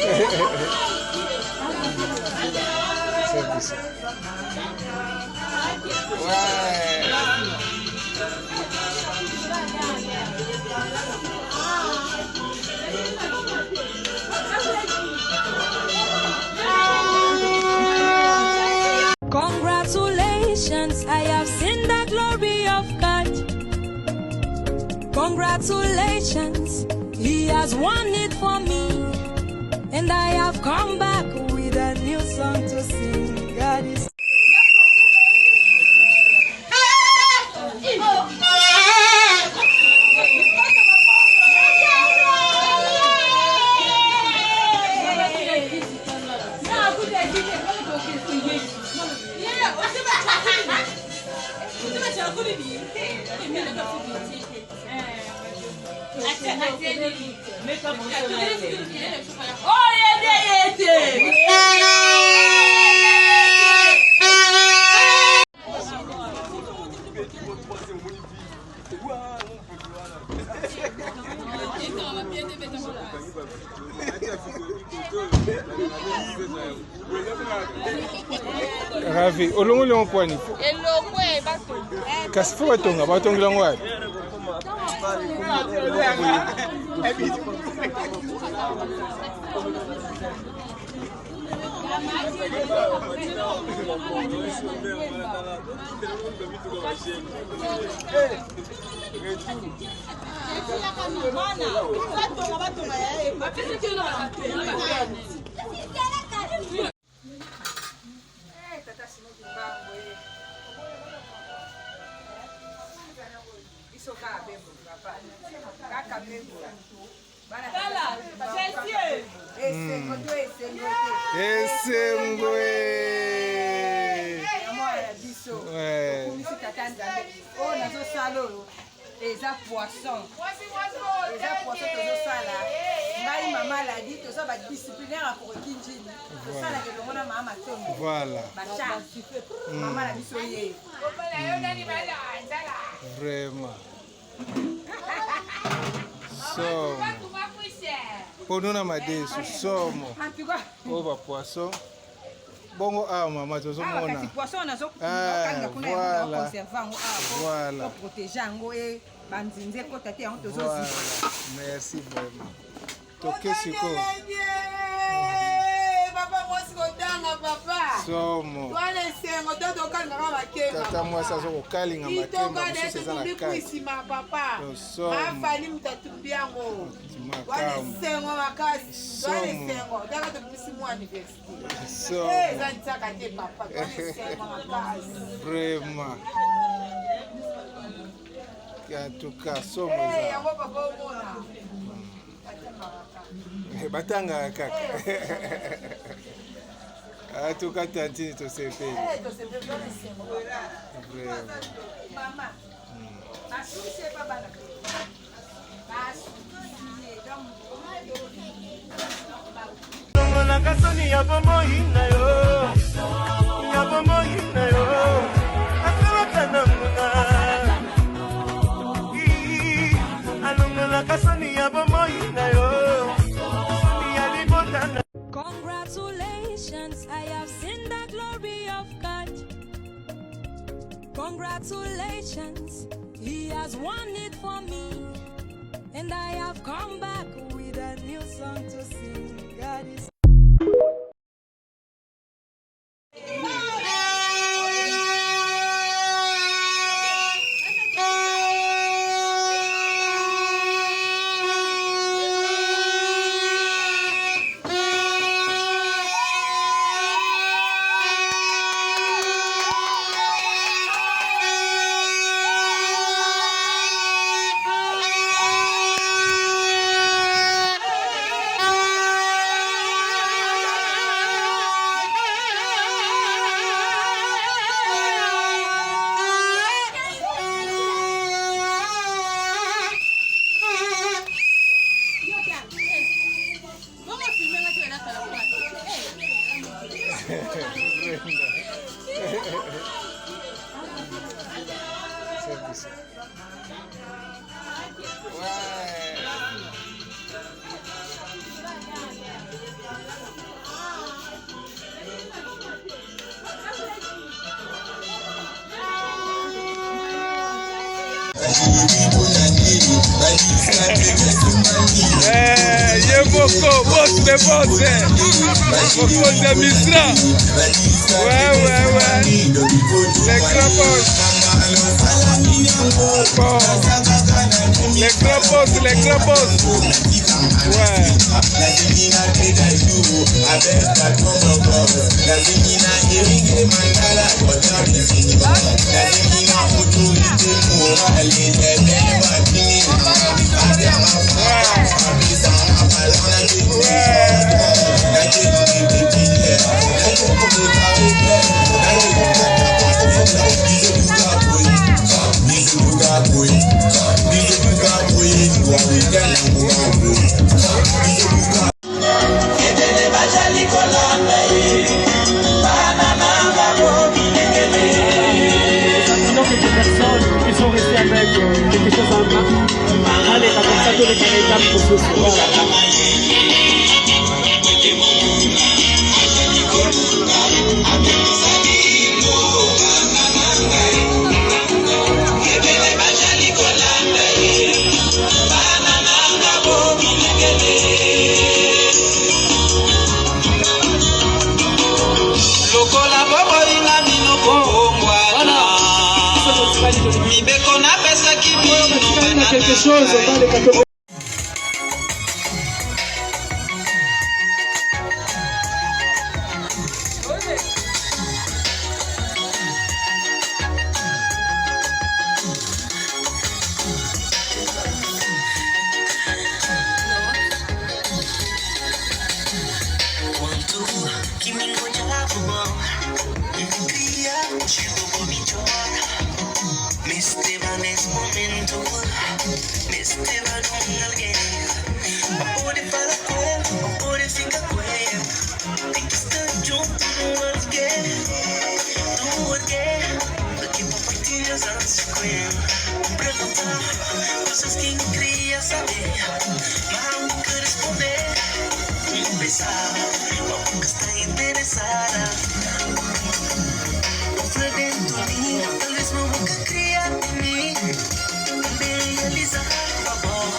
Service. Ouais. Congratulations, I have seen the glory of God. Congratulations, He has won it for me. And I have come back with a new song to sing. God is Ravi, olongo le mpwani. Kasi fo batonga, batonga lango wapi? Eza poisson. Eza poisson tozo sala. Ngai mama l'a dit tozo ba disciplinaire pour kinjini. Sala ke ngona mama tombe. Voilà. Bacha. Mama la biso ye. Vraiment. Somo. Ponona madesu somo. Oh ba poisson. Bongo mama tozo mona. Kasi poisson nazo kanga kuna ya conserver ngo Voilà. pour protéger ngo e banzinze ko tati yango tozo zi. Merci vraiment. Toke siko. Papa mwasi kodanga papa. Somo. Wale sengo toto kanga kama kema. Tata mwasi azo kokalinga makemba mususu eza na kati. Sima papa. Somo. Afali mutatumbi yango. Wale sengo makasi. Wale sengo daga tupisi mu university. Somo. Eza ntaka te papa. Wale sengo makasi. Vraiment. En tout cas, somo Eh, za. yango papa omona. Batanga kaka. En tout cas, tantini to sepeli. Eh, to se peut donner sengo. Vraiment. Mama. Asu se papa na. Asu. Nakasoni ya bomoi na yo, ya bomoi na yo, akawaka na muna. Alunga nakasoni ya bomoi na yo, ya libota na. Congratulations, I have seen the glory of God. Congratulations, He has won it for me. And I have come back with a new song to sing. God is Service. Ouais. Boko, boss de boss. Boko de Misra. Ouais. Les grands boss. Bon. Les grands boss. Ouais. Ils sont restés avec quelque chose en main. Allez, comme ça, tous les Canadiens pour ce soir. Quelque chose dans les catégories. Cosas que no quería saber, mas nunca responder. Pensaba, nunca está interesada. Fue dentro de mí, tal vez no nunca creía en mí. Também realizar o amor.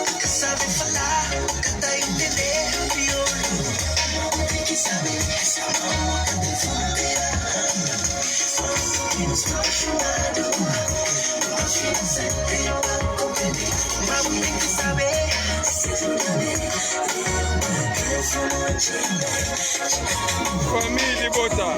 Nunca sabe falar, nunca está entender. Pior, tem que saber esse amor nunca tem fronteira. Nos apaixonados. Famille Bota.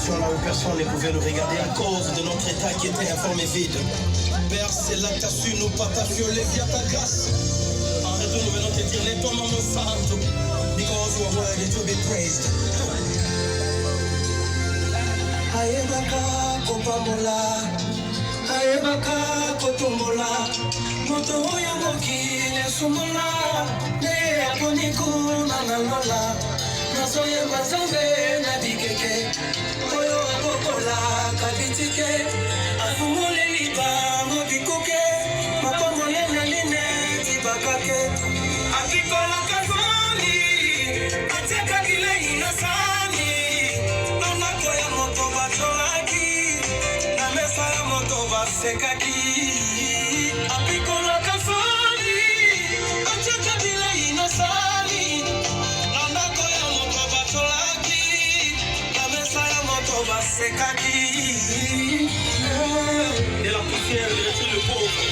Là où personne ne pouvait nous regarder à cause de notre état qui était informé vide. Père, c'est là que tu as su nous partager via ta grâce. En retour, nous venons te dire, let toi maman santo, because you are worthy to be praised. Aebaka kopamola, aebaka kotombola, moto oyo mokili esumola, ne aponiku na nalola, nazoyeba nzambe na bikeke. Oyo akokola kabitike afumule libango bikuke makongo lenene tibakake akikola kazoni ateka bilei na sani namako ya moto batolaki na mesa ya moto basekaki akikola kazoni ateka bilei na sani namako ya moto batolaki de la poussière de laisser le pauvre.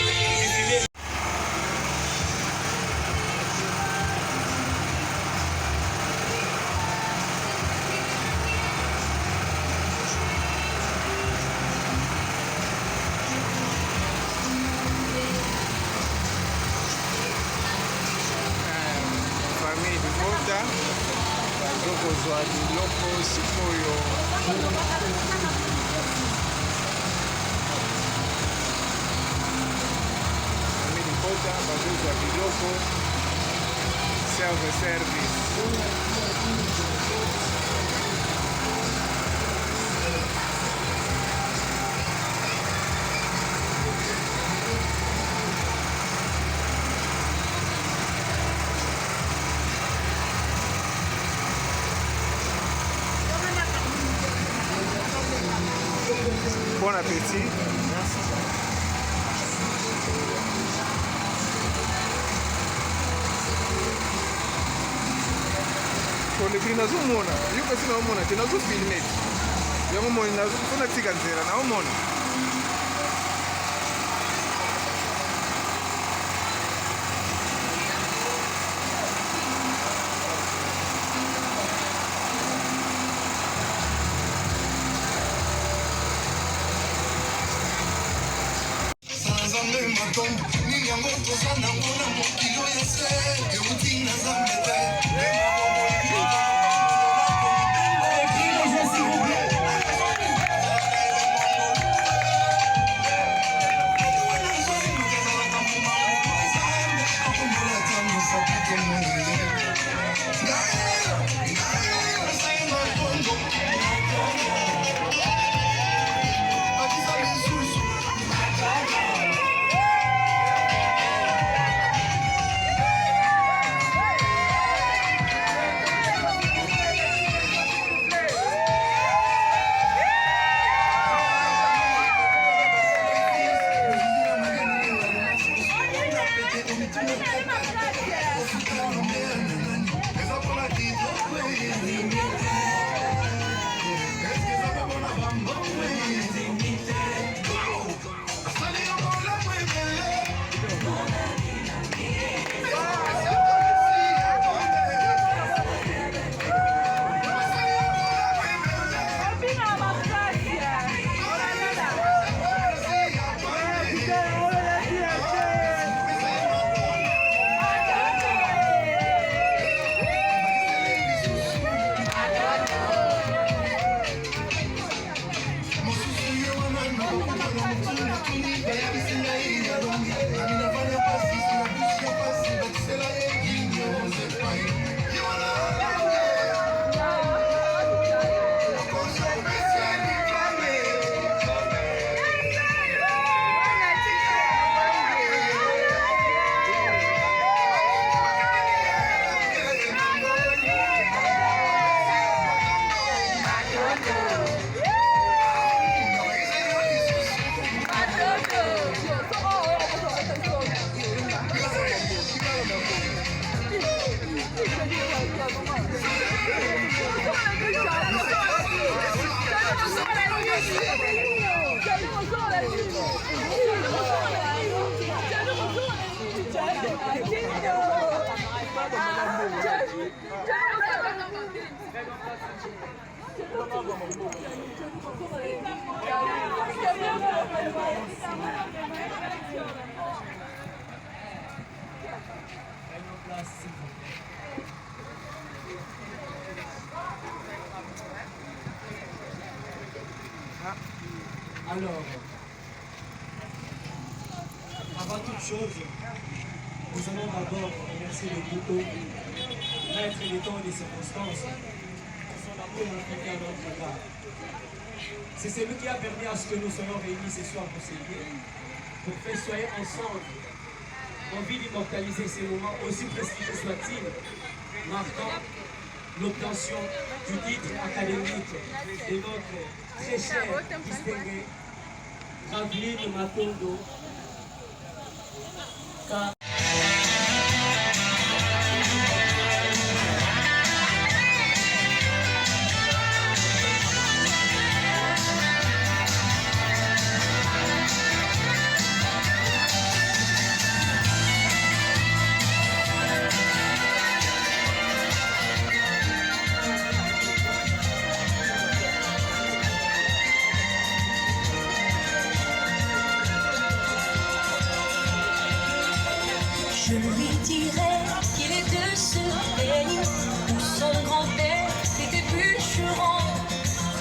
Famille Bota. Bazokozwa biloko sikoyo. Famille Bota. uzwa biloko self service. Bon appétit. Kolekri nazomona, yo kasi naomona te nazofilme yango moni nazofuna tika nzela naomona. Alors, avant toute chose, nous allons d'abord remercier le groupe, maître des temps et des circonstances, pour son amour impliqué à notre égard. C'est celui qui a permis à ce que nous soyons réunis ce soir pour célébrer, pour festoyer ensemble, envie d'immortaliser ces moments, aussi prestigieux soient-ils, marquant l'obtention du titre académique de notre très cher distingué Graveline Matondo. Je lui dirai qu'il est de ce pays où son grand-père était bûcheron,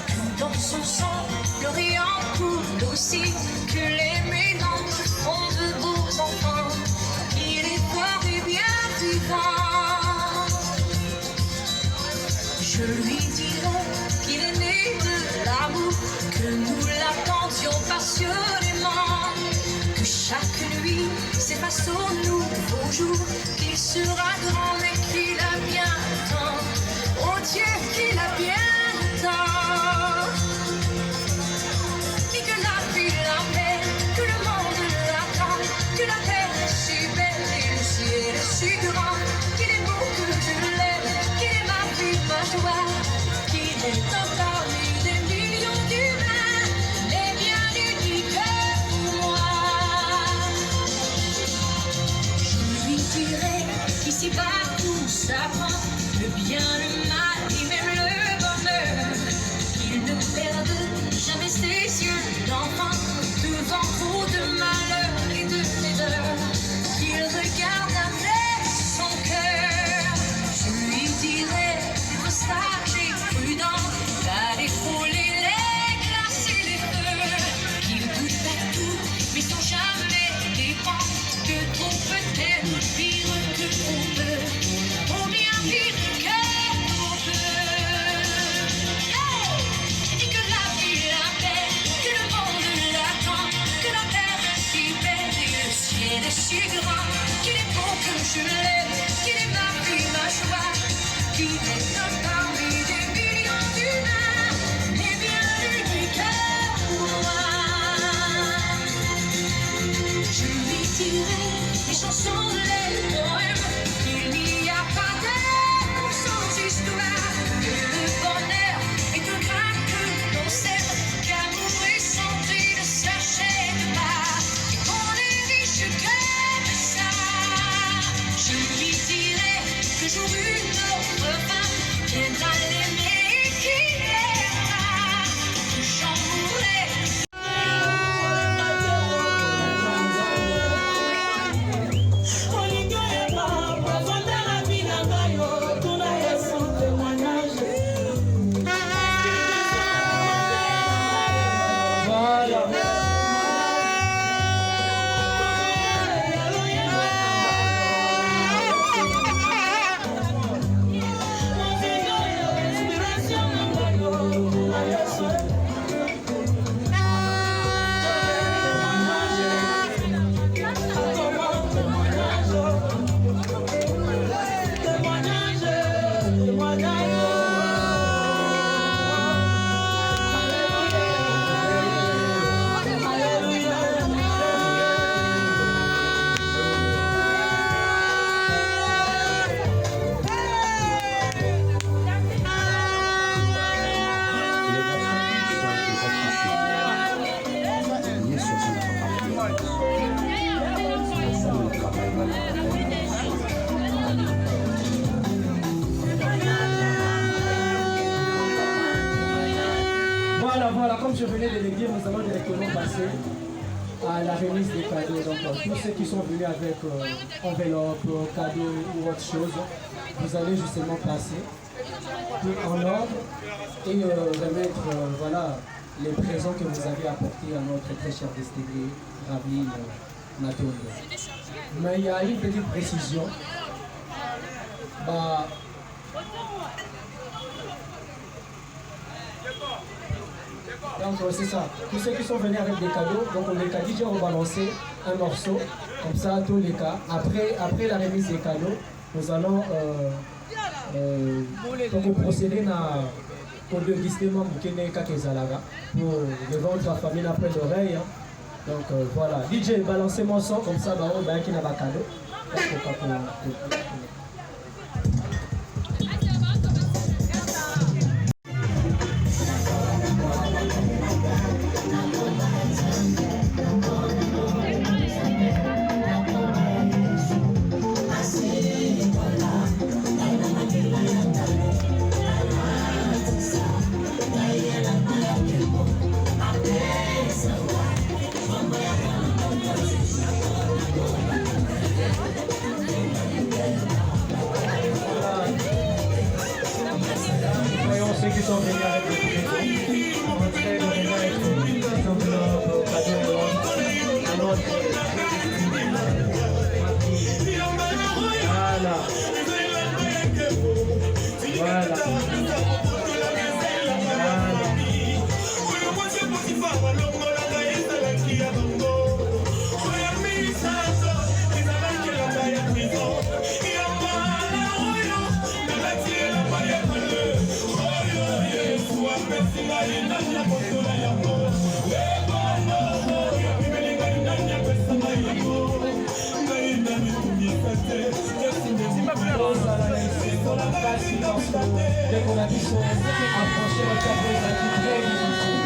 que dans son sang l'Orient coule aussi, que les mélanges font de beaux enfants, qu'il est grâce aux nouveaux jours qu'il sera grand et qu'il a bien temps. Oh Dieu, qu'il a bien temps. Et que la vie l'appelle, que le monde l'attend, que la terre est si belle et le ciel est si grand, qu'il est beau que je l'aime, qu'il est ma vie, ma joie, qu'il est un parmi des millions d'humains, mais bien unique pour moi. Je lui dirai qu'ici-bas tout s'apprend, le bien, le mal et même le bonheur, qu'il ne perde jamais ses yeux d'enfant devant trop de malheur et de laideur, qu'il regarde avec son cœur. Je lui dirai d'être sage et prudent, d'aller frôler les glaces et les feux, qu'il doute à tout mais sans jamais dépend, que trop peut-être pire que trop peu, ou bien pire que trop peu. Hey! Et que la vie l'appelle, que le monde l'attend, que la terre est si belle et le ciel est si grand, qu'il est beau que je l'aime, qu'il est ma vie, ma joie, qu'il est un parmi des millions d'humains, mais bien unique pour moi. Je lui dirai les chansons, les poèmes, qu'il n'y a pas d'amour sans histoire, que le bonheur est un grain que l'on sème, qu'amour et santé ne s'achètent pas, et qu'on est riche comme ça. Je lui dirai que jour une autre femme viendra l'aimer et qu'il l'aimera, que j'en mourrai. Voilà, comme je venais de le dire, nous allons directement passer à la remise des cadeaux. Donc, tous ceux qui sont venus avec enveloppe, cadeaux ou autre chose, vous allez justement passer tout en ordre et remettre voilà, les présents que vous avez apportés à notre très cher destinée, Ravine Natondo. Mais il y a une petite précision. Donc c'est ça, tous ceux qui sont venus avec des cadeaux, donc on les a déjà rebalancé un morceau, comme ça tous les cas. Après la remise des cadeaux, nous allons procéder au déguisement pour le ventre à famille après l'oreille. Donc voilà, DJ balancez-moi son comme ça, on va qu'il y a un cadeau. Dès qu'on a dit son approcher le café, ça dit très difficile.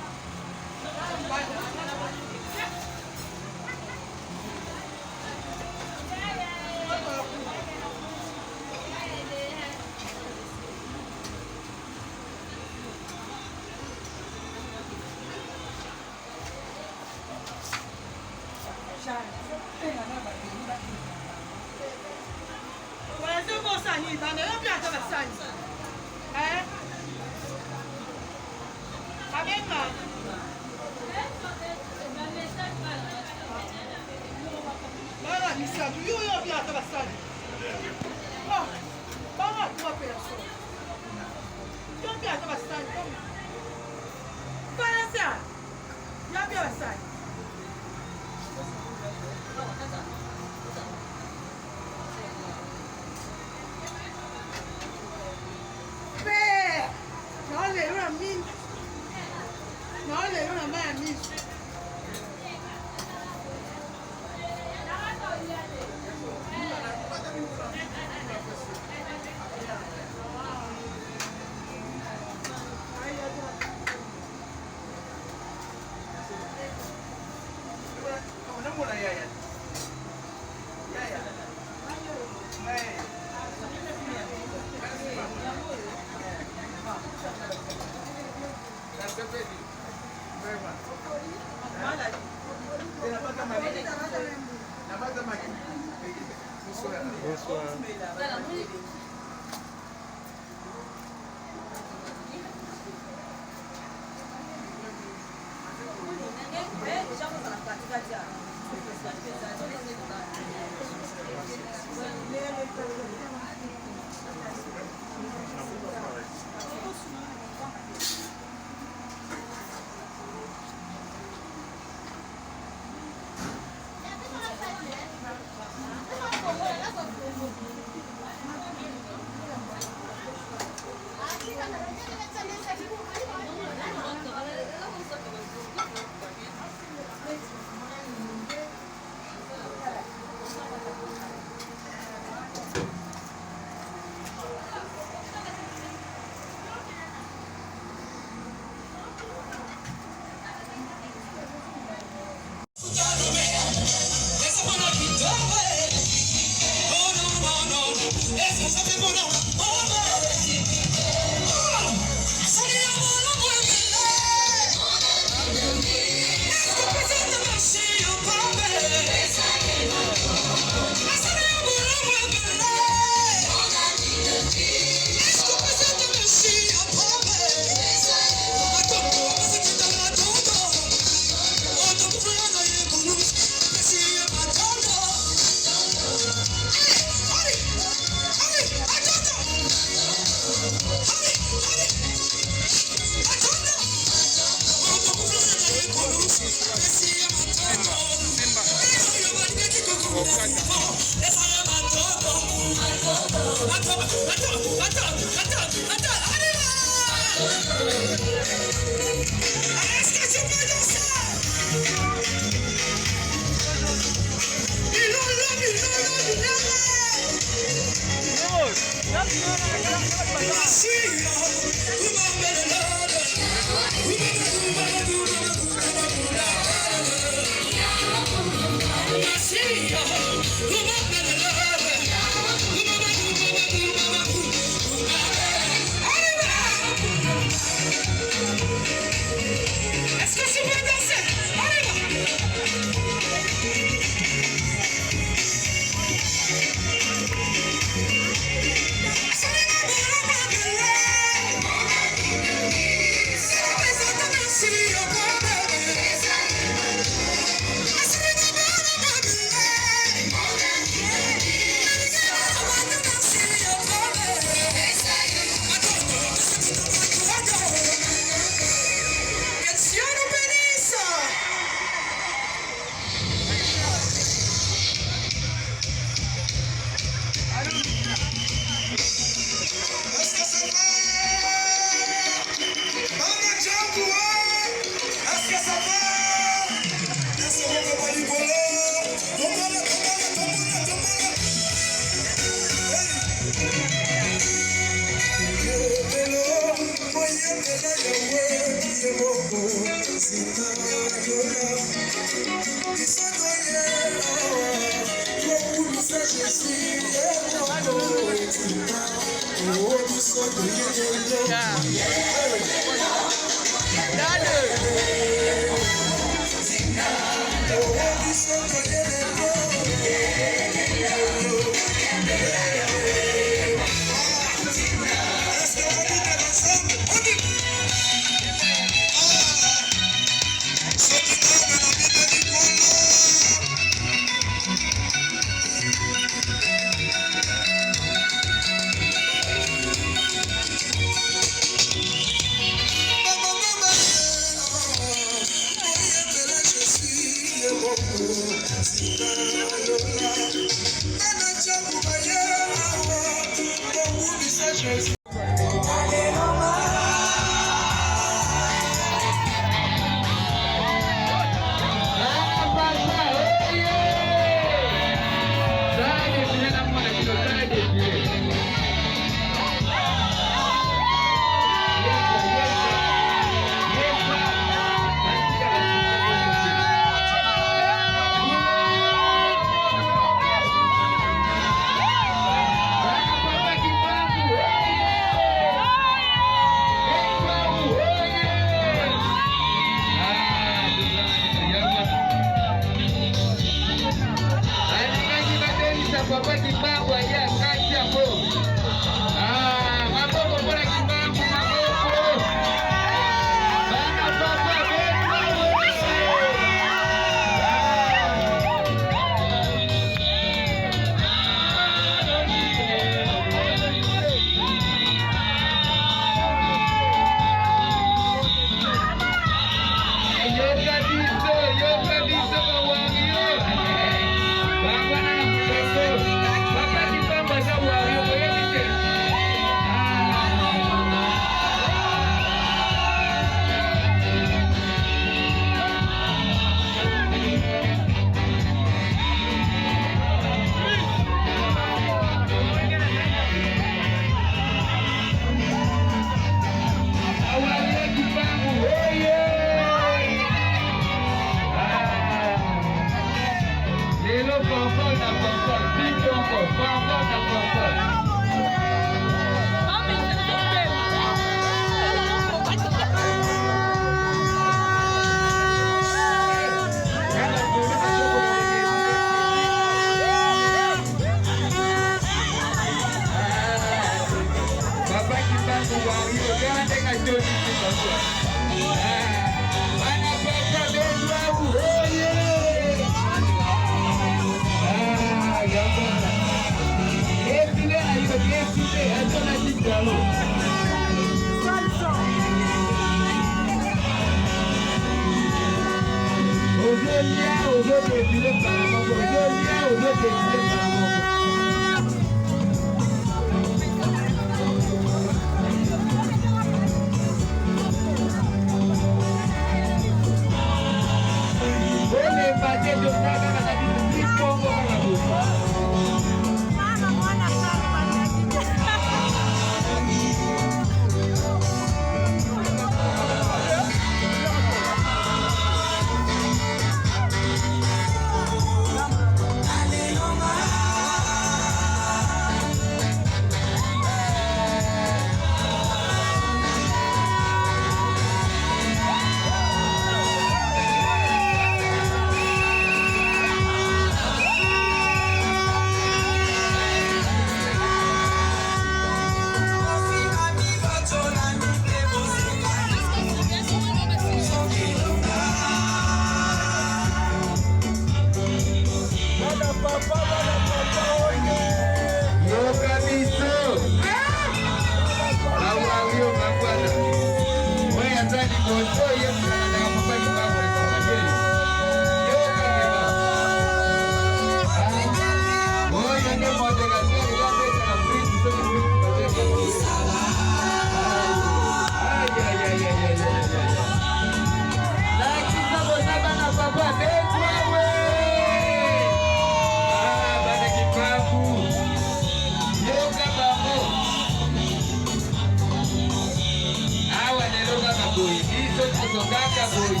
nyonso kaka boyi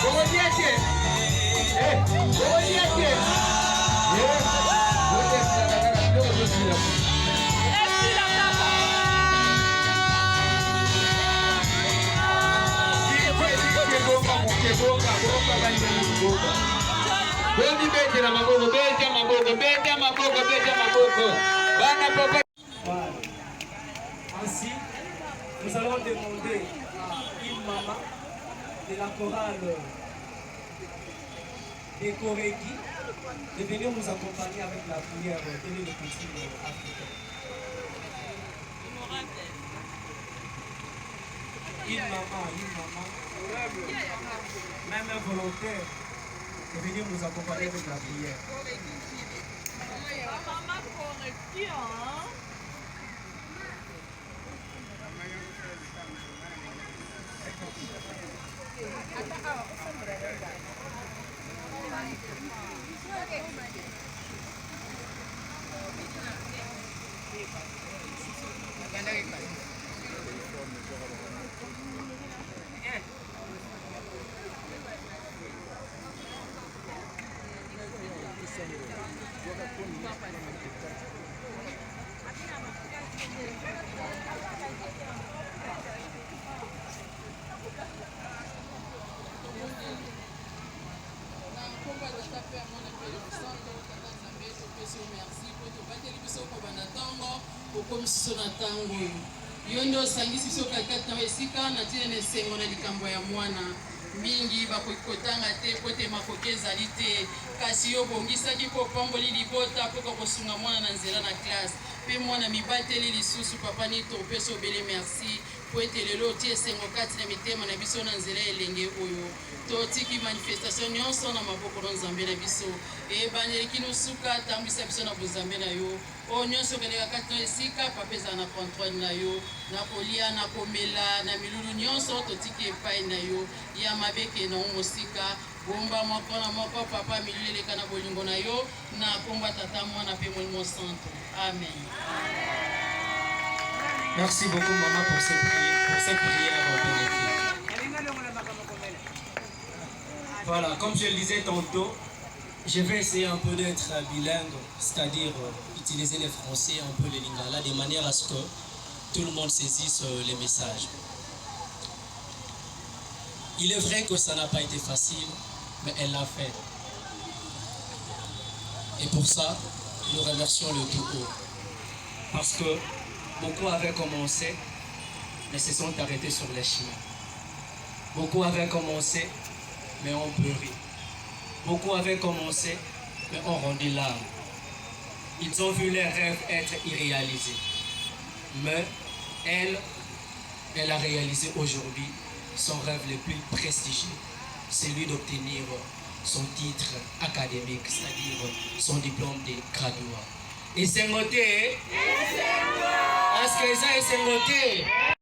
bokolia te bokolia te botesilakakaka biloko tosila boka banyamuboka boni betela maboko beta maboko beta maboko beta maboko bana papa. Ainsi, nous allons demander à une maman de la chorale des Korégi de venir nous accompagner avec la prière de le coutume africain. Une maman, même un volontaire, de venir nous accompagner avec la prière. okomisiso na ntango oyo yo nde osangisi biso kakati na esika na ntina na esengo na likambo ya mwana mingi bakoki kotanga te po te makoki ezali te kasi yo bongisaki mpo opamboli libota mpoka kosunga mwana na nzela na klase mpe mwana mibateli lisusu papa nito opesa obele merci po ete lelo otie esengo kati na mitema na biso na nzela elenge oyo totiki manifestation nyonso na maboko na nzambe na biso eyebani eleki nosuka tambwisa biso na bozambe na yo oyo nyonso okeleka kati na esika papa ezala na controle na yo na kolia na komela na milulu nyonso totiki epai na yo ya mabeke na mosika bomba moko na moko papa milulu eleka na bolingo na yo na kombo tata mwana mpe molimo santo amen. Merci beaucoup maman pour cette prière bénéfique. Voilà, comme je le disais tantôt, je vais essayer un peu d'être bilingue, c'est-à-dire utiliser les français, un peu les lingala, de manière à ce que tout le monde saisisse les messages. Il est vrai que ça n'a pas été facile, mais elle l'a fait. Et pour ça, nous remercions le Tout-Haut. Parce que beaucoup avaient commencé, mais se sont arrêtés sur les chemins. Beaucoup avaient commencé, mais ont pleuré. Beaucoup avaient commencé, mais ont rendu l'âme. Ils ont vu leurs rêves être irréalisés. Mais elle a réalisé aujourd'hui son rêve le plus prestigieux, celui d'obtenir son titre académique, c'est-à-dire son diplôme de graduat. Et c'est noté. Est-ce que ça est noté?